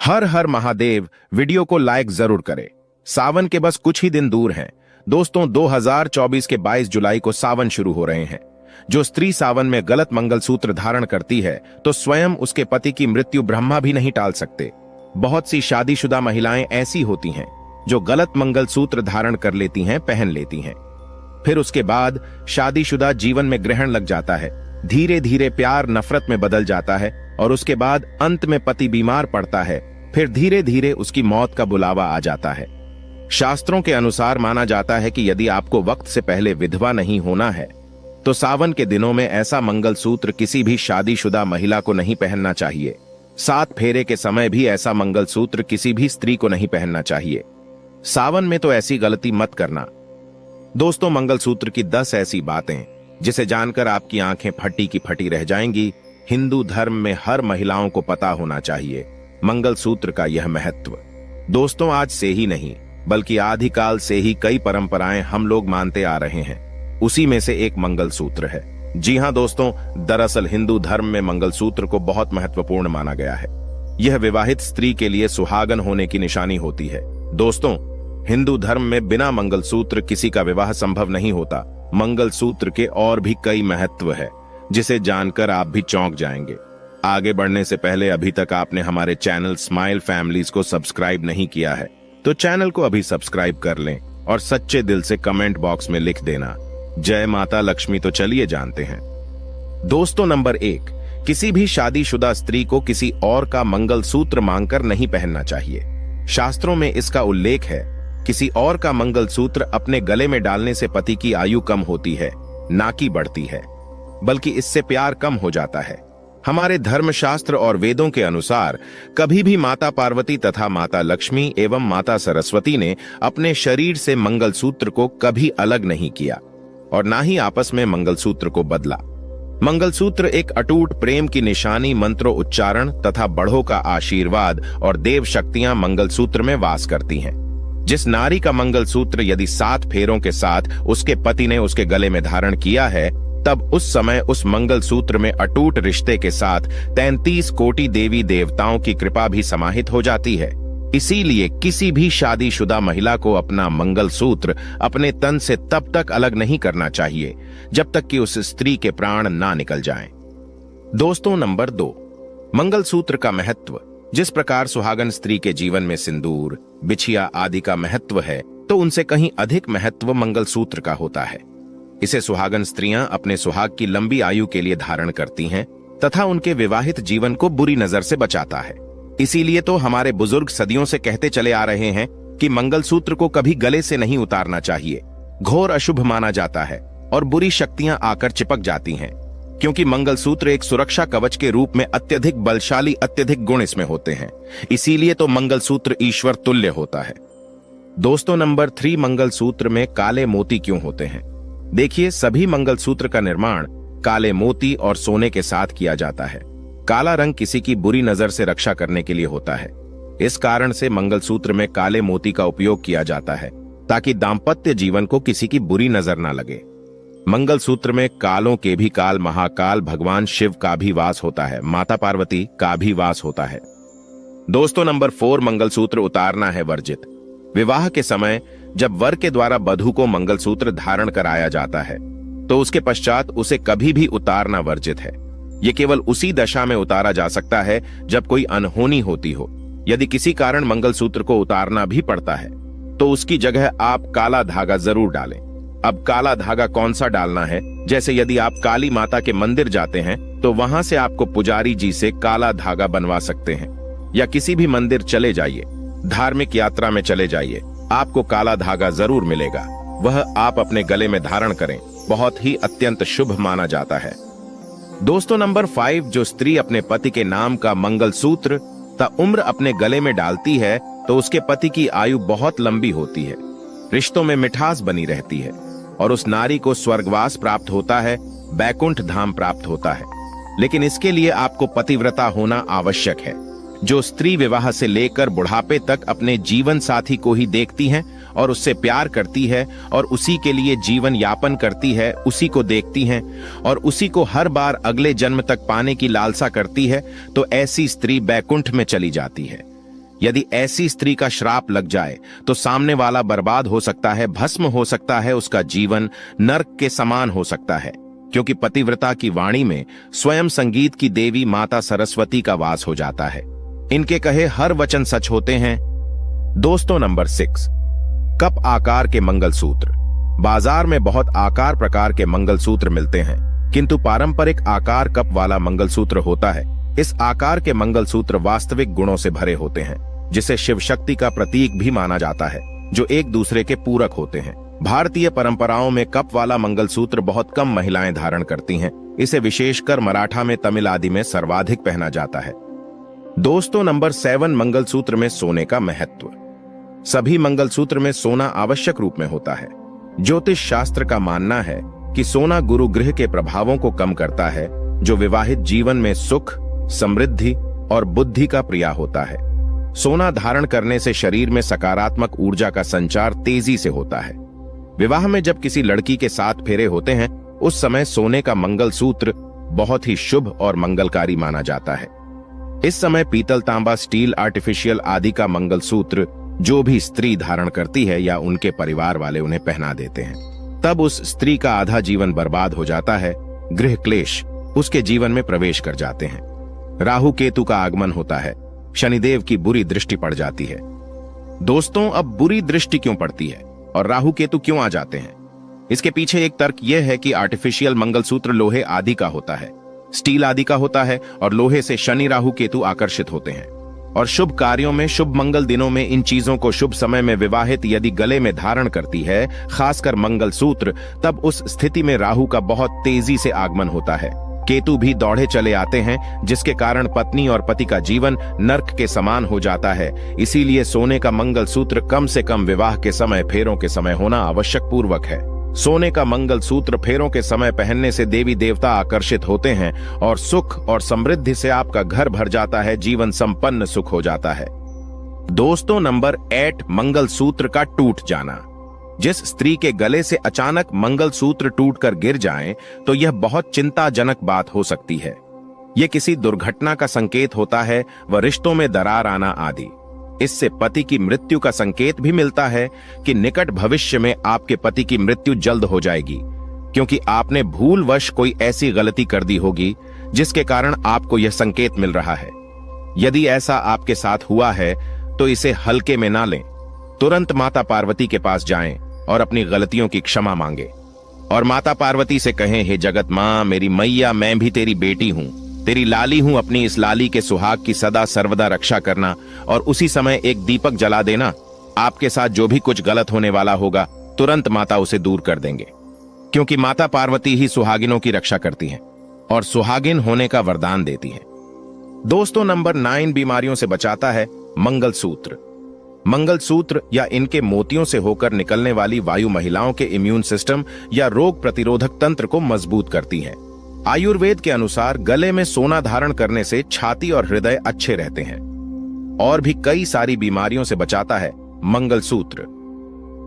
हर हर Mahadev. Video को like जरूर करें। सावन के बस कुछ ही दिन दूर हैं। दोस्तों 2024 के 22 जुलाई को सावन शुरू हो रहे हैं। जो स्त्री सावन में गलत मंगलसूत्र धारण करती है तो स्वयं उसके पति की मृत्यु ब्रह्मा भी नहीं टाल सकते। बहुत सी शादीशुदा महिलाएं ऐसी होती हैं जो गलत मंगलसूत्र धारण कर लेती हैं, पहन लेती हैं। फिर उसके बाद शादीशुदा जीवन में ग्रहण लग जाता है। धीरे धीरे प्यार नफरत में बदल जाता है और उसके बाद अंत में पति बीमार पड़ता है। फिर धीरे धीरे उसकी मौत का बुलावा आ जाता है। शास्त्रों के अनुसार माना जाता है कि यदि आपको वक्त से पहले विधवा नहीं होना है तो सावन के दिनों में ऐसा मंगलसूत्र किसी भी शादीशुदा महिला को नहीं पहनना चाहिए। 7 फेरे के समय भी ऐसा मंगलसूत्र किसी भी स्त्री को नहीं पहनना चाहिए। सावन में तो ऐसी गलती मत करना। दोस्तों, मंगलसूत्र की 10 ऐसी बातें जिसे जानकर आपकी आंखें फटी की फटी रह जाएंगी। हिंदू धर्म में हर महिलाओं को पता होना चाहिए मंगलसूत्र का यह महत्व। दोस्तों, आज से ही नहीं बल्कि आदिकाल से ही कई परंपराएं हम लोग मानते आ रहे हैं। उसी में से एक मंगलसूत्र है। जी हां दोस्तों, दरअसल हिंदू धर्म में मंगलसूत्र को बहुत महत्वपूर्ण माना गया है। यह विवाहित स्त्री के लिए सुहागन होने की निशानी होती है। दोस्तों, हिंदू धर्म में बिना मंगलसूत्र किसी का विवाह संभव नहीं होता। मंगलसूत्र के और भी कई महत्व है जिसे जानकर आप भी चौंक जाएंगे। आगे बढ़ने से पहले अभी तक आपने हमारे चैनल स्माइल फैमिलीज को सब्सक्राइब नहीं किया है तो चैनल को अभी सब्सक्राइब कर लें और सच्चे दिल से कमेंट बॉक्स में लिख देना जय माता लक्ष्मी। तो चलिए जानते हैं। दोस्तों, नंबर 1, किसी भी शादीशुदा स्त्री को किसी और का मंगलसूत्र मांगकर नहीं पहनना चाहिए। शास्त्रों में इसका उल्लेख है। किसी और का मंगलसूत्र अपने गले में डालने से पति की आयु कम होती है, ना कि बढ़ती है, बल्कि इससे प्यार कम हो जाता है। हमारे धर्मशास्त्र और वेदों के अनुसार कभी भी माता पार्वती तथा माता लक्ष्मी एवं माता सरस्वती ने अपने शरीर से मंगलसूत्र को कभी अलग नहीं किया और ना ही आपस में मंगलसूत्र को बदला। मंगलसूत्र एक अटूट प्रेम की निशानी, मंत्रों उच्चारण तथा बड़ों का आशीर्वाद और देव शक्तियां मंगलसूत्र में वास करती हैं। जिस नारी का मंगलसूत्र यदि 7 फेरों के साथ उसके पति ने उसके गले में धारण किया है तब उस समय उस मंगलसूत्र में अटूट रिश्ते के साथ 33 कोटि देवी देवताओं की कृपा भी समाहित हो जाती है। इसीलिए किसी भी शादीशुदा महिला को अपना मंगलसूत्र अपने तन से तब तक अलग नहीं करना चाहिए जब तक कि उस स्त्री के प्राण ना निकल जाएं। दोस्तों, नंबर 2, मंगलसूत्र का महत्व। जिस प्रकार सुहागन स्त्री के जीवन में सिंदूर, बिछिया आदि का महत्व है तो उनसे कहीं अधिक महत्व मंगलसूत्र का होता है। इसे सुहागन स्त्रियां अपने सुहाग की लंबी आयु के लिए धारण करती हैं तथा उनके विवाहित जीवन को बुरी नजर से बचाता है। इसीलिए तो हमारे बुजुर्ग सदियों से कहते चले आ रहे हैं कि मंगलसूत्र को कभी गले से नहीं उतारना चाहिए। घोर अशुभ माना जाता है और बुरी शक्तियां आकर चिपक जाती हैं, क्योंकि मंगलसूत्र एक सुरक्षा कवच के रूप में अत्यधिक बलशाली, अत्यधिक गुण इसमें होते हैं। इसीलिए तो मंगलसूत्र ईश्वर तुल्य होता है। दोस्तों, नंबर 3, मंगलसूत्र में काले मोती क्यों होते हैं? देखिए, सभी मंगलसूत्र का निर्माण काले मोती और सोने के साथ किया जाता है। काला रंग किसी की बुरी नजर से रक्षा करने के लिए होता है। इस कारण से मंगलसूत्र में काले मोती का उपयोग किया जाता है ताकि दाम्पत्य जीवन को किसी की बुरी नजर ना लगे। मंगलसूत्र में कालों के भी काल महाकाल भगवान शिव का भी वास होता है, माता पार्वती का भी वास होता है। दोस्तों, नंबर 4, मंगलसूत्र उतारना है वर्जित। विवाह के समय जब वर के द्वारा वधू को मंगलसूत्र धारण कराया जाता है तो उसके पश्चात उसे कभी भी उतारना वर्जित है। यह केवल उसी दशा में उतारा जा सकता है जब कोई अनहोनी होती हो। यदि किसी कारण मंगलसूत्र को उतारना भी पड़ता है तो उसकी जगह आप काला धागा जरूर डालें। अब काला धागा कौन सा डालना है? जैसे यदि आप काली माता के मंदिर जाते हैं तो वहां से आपको पुजारी जी से काला धागा बनवा सकते हैं, या किसी भी मंदिर चले जाइए, धार्मिक यात्रा में चले जाइए, आपको काला धागा जरूर मिलेगा। वह आप अपने गले में धारण करें, बहुत ही अत्यंत शुभ माना जाता है। दोस्तों, नंबर 5, जो स्त्री अपने पति के नाम का मंगलसूत्र उम्र अपने गले में डालती है तो उसके पति की आयु बहुत लंबी होती है, रिश्तों में मिठास बनी रहती है और उस नारी को स्वर्गवास प्राप्त होता है, बैकुंठ धाम प्राप्त होता है। लेकिन इसके लिए आपको पतिव्रता होना आवश्यक है। जो स्त्री विवाह से लेकर बुढ़ापे तक अपने जीवन साथी को ही देखती हैं और उससे प्यार करती है और उसी के लिए जीवन यापन करती है, उसी को देखती हैं और उसी को हर बार अगले जन्म तक पाने की लालसा करती है, तो ऐसी स्त्री बैकुंठ में चली जाती है। यदि ऐसी स्त्री का श्राप लग जाए तो सामने वाला बर्बाद हो सकता है, भस्म हो सकता है, उसका जीवन नर्क के समान हो सकता है, क्योंकि पतिव्रता की वाणी में स्वयं संगीत की देवी माता सरस्वती का वास हो जाता है। इनके कहे हर वचन सच होते हैं। दोस्तों, नंबर 6, कप आकार के मंगलसूत्र। बाजार में बहुत आकार प्रकार के मंगलसूत्र मिलते हैं, किंतु पारंपरिक आकार कप वाला मंगलसूत्र होता है। इस आकार के मंगलसूत्र वास्तविक गुणों से भरे होते हैं, जिसे शिव शक्ति का प्रतीक भी माना जाता है, जो एक दूसरे के पूरक होते हैं। भारतीय परंपराओं में कप वाला मंगलसूत्र बहुत कम महिलाएं धारण करती हैं। इसे विशेषकर मराठा में, तमिल आदि में सर्वाधिक पहना जाता है। दोस्तों, नंबर 7, मंगलसूत्र में सोने का महत्व। सभी मंगलसूत्र में सोना आवश्यक रूप में होता है। ज्योतिष शास्त्र का मानना है कि सोना गुरु ग्रह के प्रभावों को कम करता है, जो विवाहित जीवन में सुख, समृद्धि और बुद्धि का प्रिया होता है। सोना धारण करने से शरीर में सकारात्मक ऊर्जा का संचार तेजी से होता है। विवाह में जब किसी लड़की के 7 फेरे होते हैं, उस समय सोने का मंगलसूत्र बहुत ही शुभ और मंगलकारी माना जाता है। इस समय पीतल, तांबा, स्टील, आर्टिफिशियल आदि का मंगलसूत्र जो भी स्त्री धारण करती है या उनके परिवार वाले उन्हें पहना देते हैं, तब उस स्त्री का आधा जीवन बर्बाद हो जाता है। गृह क्लेश उसके जीवन में प्रवेश कर जाते हैं। राहु केतु का आगमन होता है। शनिदेव की बुरी दृष्टि पड़ जाती है। दोस्तों, अब बुरी दृष्टि क्यों पड़ती है और राहु केतु क्यों आ जाते हैं? इसके पीछे एक तर्क यह है कि आर्टिफिशियल मंगलसूत्र लोहे आदि का होता है, स्टील आदि का होता है, और लोहे से शनि, राहु, केतु आकर्षित होते हैं। और शुभ कार्यों में, शुभ मंगल दिनों में इन चीजों को शुभ समय में विवाहित यदि गले में धारण करती है, खासकर मंगलसूत्र, तब उस स्थिति में राहु का बहुत तेजी से आगमन होता है। केतु भी दौड़े चले आते हैं, जिसके कारण पत्नी और पति का जीवन नर्क के समान हो जाता है। इसीलिए सोने का मंगलसूत्र कम से कम विवाह के समय, फेरों के समय होना आवश्यक पूर्वक है। सोने का मंगलसूत्र फेरों के समय पहनने से देवी देवता आकर्षित होते हैं और सुख और समृद्धि से आपका घर भर जाता है, जीवन संपन्न सुख हो जाता है। दोस्तों, नंबर 8, मंगलसूत्र का टूट जाना। जिस स्त्री के गले से अचानक मंगलसूत्र टूटकर गिर जाए तो यह बहुत चिंताजनक बात हो सकती है। यह किसी दुर्घटना का संकेत होता है व रिश्तों में दरार आना आदि। इससे पति की मृत्यु का संकेत भी मिलता है कि निकट भविष्य में आपके पति की मृत्यु जल्द हो जाएगी, क्योंकि आपने भूलवश कोई ऐसी गलती कर दी होगी जिसके कारण आपको यह संकेत मिल रहा है। यदि ऐसा आपके साथ हुआ है तो इसे हल्के में ना लें। तुरंत माता पार्वती के पास जाएं और अपनी गलतियों की क्षमा मांगे और माता पार्वती से कहें, हे जगत मां, मेरी मैया, मैं भी तेरी बेटी हूं, तेरी लाली हूं। अपनी इस लाली के सुहाग की सदा सर्वदा रक्षा करना और उसी समय एक दीपक जला देना। आपके साथ जो भी कुछ गलत होने वाला होगा, तुरंत माता उसे दूर कर देंगे, क्योंकि माता पार्वती ही सुहागिनों की रक्षा करती हैं और सुहागिन होने का वरदान देती हैं। दोस्तों, नंबर 9, बीमारियों से बचाता है मंगलसूत्र। मंगलसूत्र या इनके मोतियों से होकर निकलने वाली वायु महिलाओं के इम्यून सिस्टम या रोग प्रतिरोधक तंत्र को मजबूत करती है। आयुर्वेद के अनुसार गले में सोना धारण करने से छाती और हृदय अच्छे रहते हैं। और भी कई सारी बीमारियों से बचाता है मंगलसूत्र।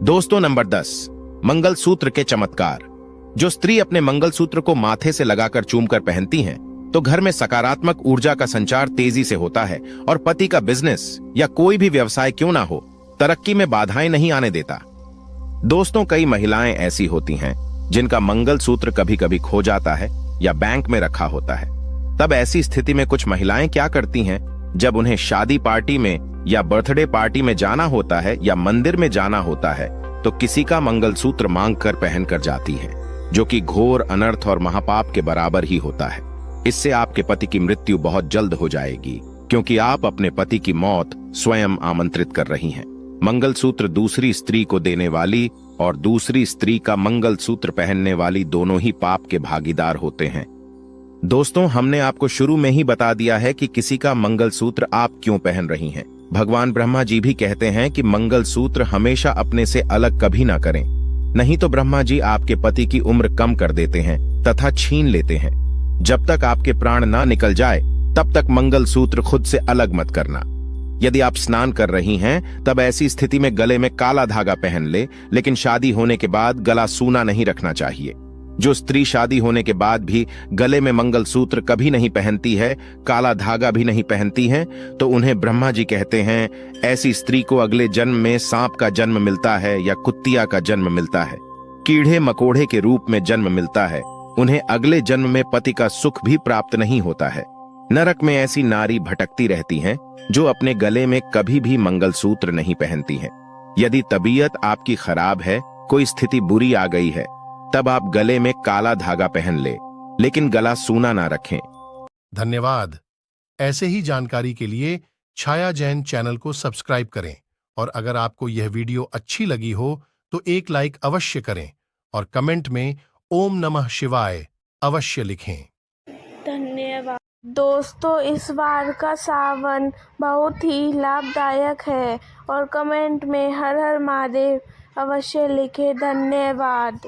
दोस्तों, नंबर 10, मंगलसूत्र के चमत्कार। जो स्त्री अपने मंगलसूत्र को माथे से लगाकर चूमकर पहनती हैं, तो घर में सकारात्मक ऊर्जा का संचार तेजी से होता है और पति का बिजनेस या कोई भी व्यवसाय क्यों ना हो, तरक्की में बाधाएं नहीं आने देता। दोस्तों, कई महिलाएं ऐसी होती हैं जिनका मंगलसूत्र कभी कभी खो जाता है या बैंक में रखा होता है। तब ऐसी स्थिति में कुछ महिलाएं क्या करती हैं, जब उन्हें शादी पार्टी में या बर्थडे पार्टी में जाना होता है या मंदिर में जाना होता है, तो किसी का मंगलसूत्र मांग कर पहन कर जाती है, जो कि घोर अनर्थ और महापाप के बराबर ही होता है। इससे आपके पति की मृत्यु बहुत जल्द हो जाएगी, क्योंकि आप अपने पति की मौत स्वयं आमंत्रित कर रही हैं। मंगलसूत्र दूसरी स्त्री को देने वाली और दूसरी स्त्री का मंगलसूत्र पहनने वाली दोनों ही पाप के भागीदार होते हैं। दोस्तों, हमने आपको शुरू में ही बता दिया है कि किसी का मंगलसूत्र आप क्यों पहन रही हैं। भगवान ब्रह्मा जी भी कहते हैं कि मंगलसूत्र हमेशा अपने से अलग कभी ना करें, नहीं तो ब्रह्मा जी आपके पति की उम्र कम कर देते हैं तथा छीन लेते हैं। जब तक आपके प्राण ना निकल जाए तब तक मंगलसूत्र खुद से अलग मत करना। यदि आप स्नान कर रही हैं, तब ऐसी स्थिति में गले में काला धागा पहन ले, लेकिन शादी होने के बाद गला सूना नहीं रखना चाहिए। जो स्त्री शादी होने के बाद भी गले में मंगलसूत्र कभी नहीं पहनती है, काला धागा भी नहीं पहनती है, तो उन्हें ब्रह्मा जी कहते हैं ऐसी स्त्री को अगले जन्म में सांप का जन्म मिलता है या कुत्तिया का जन्म मिलता है, कीड़े मकोड़े के रूप में जन्म मिलता है। उन्हें अगले जन्म में पति का सुख भी प्राप्त नहीं होता है। नरक में ऐसी नारी भटकती रहती हैं जो अपने गले में कभी भी मंगलसूत्र नहीं पहनती हैं। यदि तबीयत आपकी खराब है, कोई स्थिति बुरी आ गई है, तब आप गले में काला धागा पहन ले, लेकिन गला सूना ना रखें। धन्यवाद। ऐसे ही जानकारी के लिए छाया जैन चैनल को सब्सक्राइब करें और अगर आपको यह वीडियो अच्छी लगी हो तो एक लाइक अवश्य करें और कमेंट में ओम नमः शिवाय अवश्य लिखें। धन्यवाद। दोस्तों, इस बार का सावन बहुत ही लाभदायक है और कमेंट में हर हर महादेव अवश्य लिखें। धन्यवाद।